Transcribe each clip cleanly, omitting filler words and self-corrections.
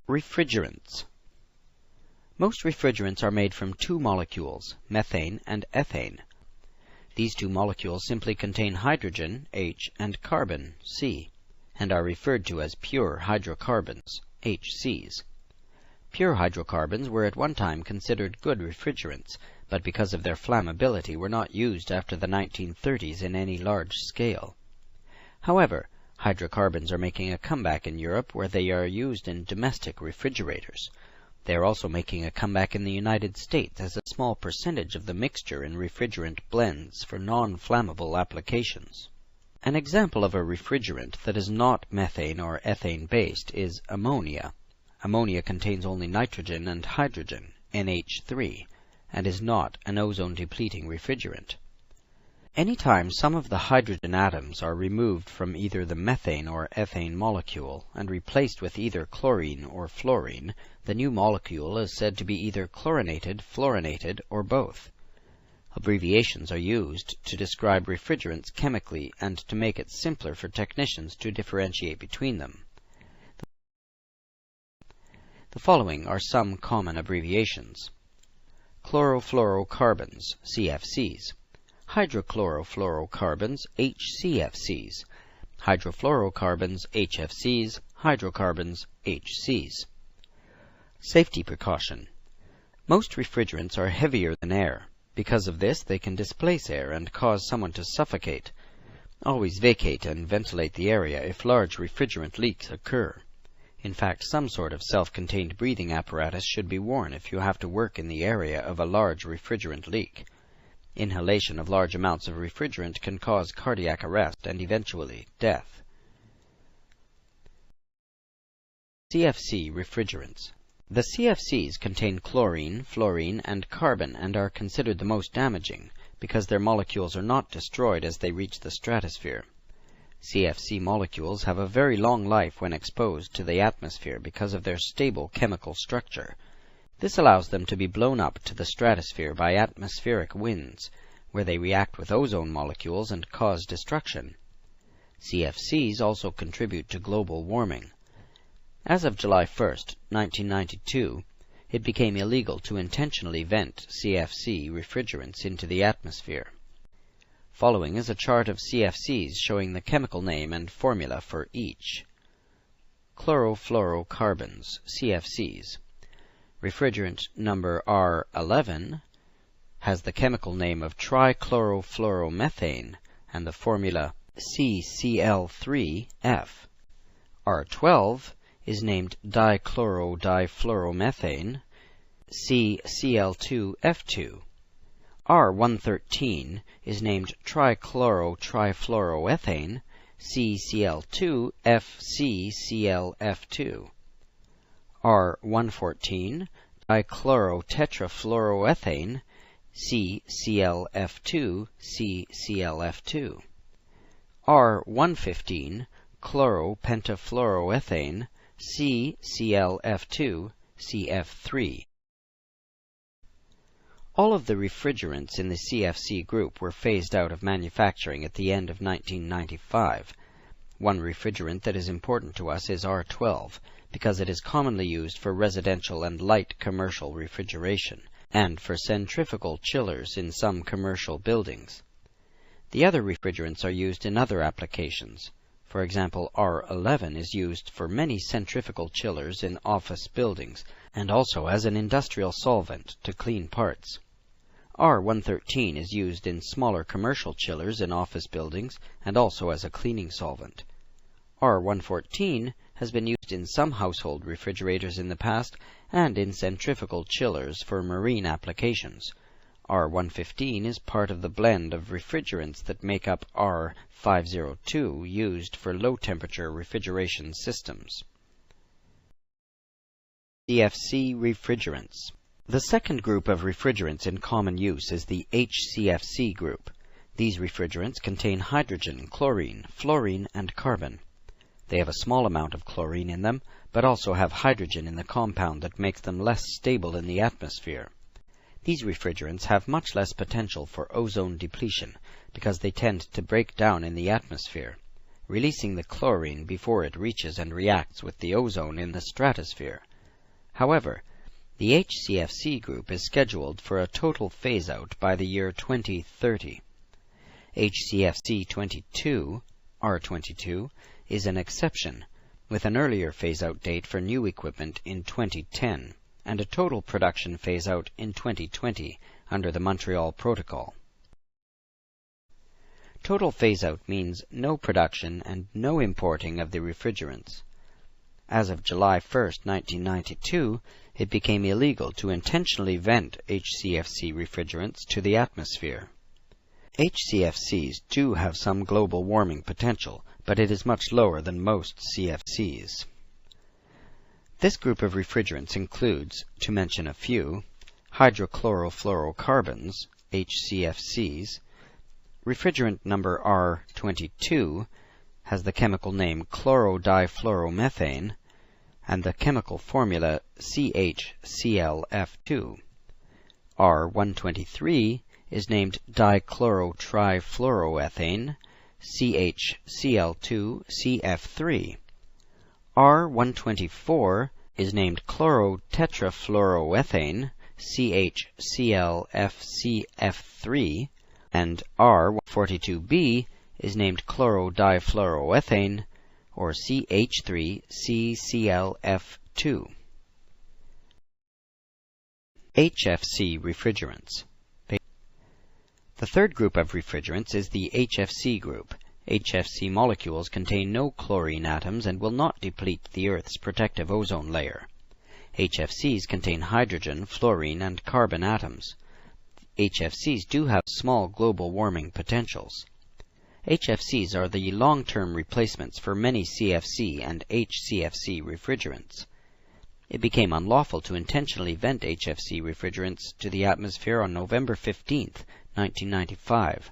Refrigerants. Most refrigerants are made from two molecules, methane and ethane. These two molecules simply contain hydrogen, H, and carbon, C, and are referred to as pure hydrocarbons, HCs. Pure hydrocarbons were at one time considered good refrigerants, but because of their flammability were not used after the 1930s in any large scale. However, hydrocarbons are making a comeback in Europe where they are used in domestic refrigerators. They are also making a comeback in the United States as a small percentage of the mixture in refrigerant blends for non-flammable applications. An example of a refrigerant that is not methane or ethane based is ammonia. Ammonia contains only nitrogen and hydrogen, NH3, and is not an ozone-depleting refrigerant. Anytime some of the hydrogen atoms are removed from either the methane or ethane molecule and replaced with either chlorine or fluorine, the new molecule is said to be either chlorinated, fluorinated, or both. Abbreviations are used to describe refrigerants chemically and to make it simpler for technicians to differentiate between them. The following are some common abbreviations: chlorofluorocarbons, CFCs. Hydrochlorofluorocarbons, HCFCs. Hydrofluorocarbons, HFCs. Hydrocarbons, HCs. Safety precaution. Most refrigerants are heavier than air. Because of this, they can displace air and cause someone to suffocate. Always vacate and ventilate the area if large refrigerant leaks occur. In fact, some sort of self-contained breathing apparatus should be worn if you have to work in the area of a large refrigerant leak. Inhalation of large amounts of refrigerant can cause cardiac arrest and eventually death. CFC refrigerants. The CFCs contain chlorine, fluorine, and carbon and are considered the most damaging because their molecules are not destroyed as they reach the stratosphere. CFC molecules have a very long life when exposed to the atmosphere because of their stable chemical structure. This allows them to be blown up to the stratosphere by atmospheric winds, where they react with ozone molecules and cause destruction. CFCs also contribute to global warming. As of July 1, 1992, it became illegal to intentionally vent CFC refrigerants into the atmosphere. Following is a chart of CFCs showing the chemical name and formula for each. Chlorofluorocarbons, CFCs. Refrigerant number R11 has the chemical name of trichlorofluoromethane and the formula CCl3F. R12 is named dichlorodifluoromethane, CCl2F2. R113 is named trichlorotrifluoroethane, CCl2FCClF2. R114, dichlorotetrafluoroethane, CClF2, CClF2. R115, chloropentafluoroethane, CClF2, CF3. All of the refrigerants in the CFC group were phased out of manufacturing at the end of 1995. One refrigerant that is important to us is R12, because it is commonly used for residential and light commercial refrigeration, and for centrifugal chillers in some commercial buildings. The other refrigerants are used in other applications. For example, R11 is used for many centrifugal chillers in office buildings, and also as an industrial solvent to clean parts. R113 is used in smaller commercial chillers in office buildings, and also as a cleaning solvent. R114 has been used in some household refrigerators in the past and in centrifugal chillers for marine applications. R115 is part of the blend of refrigerants that make up R502 used for low-temperature refrigeration systems. CFC refrigerants. The second group of refrigerants in common use is the HCFC group. These refrigerants contain hydrogen, chlorine, fluorine, and carbon. They have a small amount of chlorine in them, but also have hydrogen in the compound that makes them less stable in the atmosphere. These refrigerants have much less potential for ozone depletion because they tend to break down in the atmosphere, releasing the chlorine before it reaches and reacts with the ozone in the stratosphere. However, the HCFC group is scheduled for a total phase-out by the year 2030. HCFC 22, R22, is an exception, with an earlier phase-out date for new equipment in 2010, and a total production phase-out in 2020 under the Montreal Protocol. Total phase-out means no production and no importing of the refrigerants. As of July 1, 1992, it became illegal to intentionally vent HCFC refrigerants to the atmosphere. HCFCs do have some global warming potential, but it is much lower than most CFCs. This group of refrigerants includes, to mention a few, hydrochlorofluorocarbons, HCFCs. Refrigerant number R22 has the chemical name chlorodifluoromethane and the chemical formula CHClF2. R123 is named dichlorotrifluoroethane, CHCl2CF3. R124 is named chlorotetrafluoroethane, CHClFCF3, and R142b is named chlorodifluoroethane, or CH3CClF2. HFC refrigerants. The third group of refrigerants is the HFC group. HFC molecules contain no chlorine atoms and will not deplete the Earth's protective ozone layer. HFCs contain hydrogen, fluorine, and carbon atoms. HFCs do have small global warming potentials. HFCs are the long-term replacements for many CFC and HCFC refrigerants. It became unlawful to intentionally vent HFC refrigerants to the atmosphere on November 15, 1995.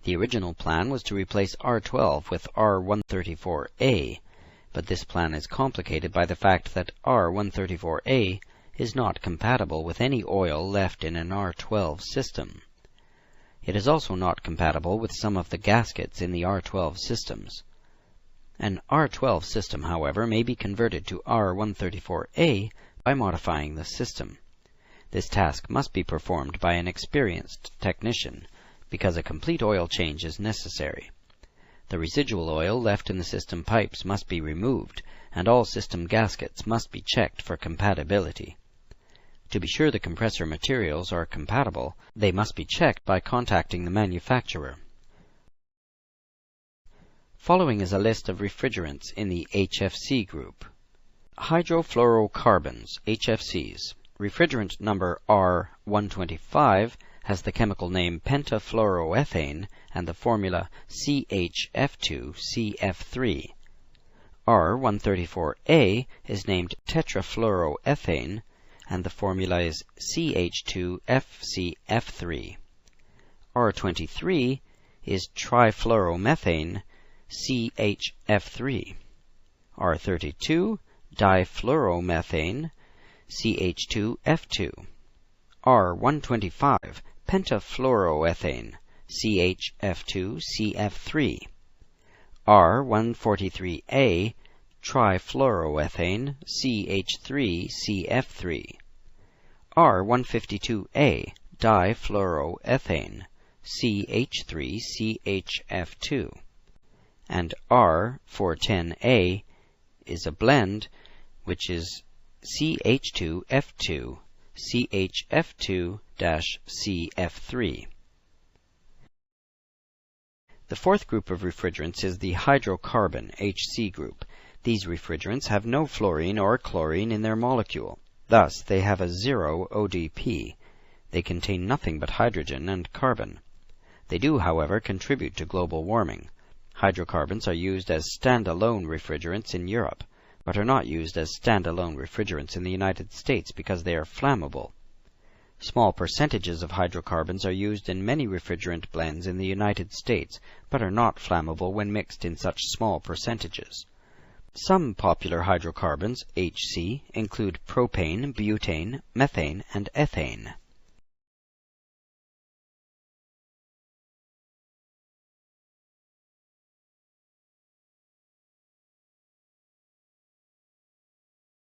The original plan was to replace R12 with R134A, but this plan is complicated by the fact that R134A is not compatible with any oil left in an R12 system. It is also not compatible with some of the gaskets in the R12 systems. An R12 system, however, may be converted to R134A by modifying the system. This task must be performed by an experienced technician, because a complete oil change is necessary. The residual oil left in the system pipes must be removed, and all system gaskets must be checked for compatibility. To be sure the compressor materials are compatible, they must be checked by contacting the manufacturer. Following is a list of refrigerants in the HFC group. Hydrofluorocarbons, HFCs. Refrigerant number R125 has the chemical name pentafluoroethane and the formula CHF2CF3. R134A is named tetrafluoroethane and the formula is CH2FCF3. R23 is trifluoromethane, CHF3. R32, difluoromethane, CH2F2. R125, pentafluoroethane, CHF2CF3. R143A, trifluoroethane, CH3CF3. R152A, difluoroethane, CH3CHF2. And R410A is a blend, which is CH2F2, CHF2-CF3. The fourth group of refrigerants is the hydrocarbon, HC group. These refrigerants have no fluorine or chlorine in their molecule. Thus, they have a zero ODP. They contain nothing but hydrogen and carbon. They do, however, contribute to global warming. Hydrocarbons are used as stand-alone refrigerants in Europe, but are not used as stand-alone refrigerants in the United States because they are flammable. Small percentages of hydrocarbons are used in many refrigerant blends in the United States, but are not flammable when mixed in such small percentages. Some popular hydrocarbons, HC, include propane, butane, methane, and ethane.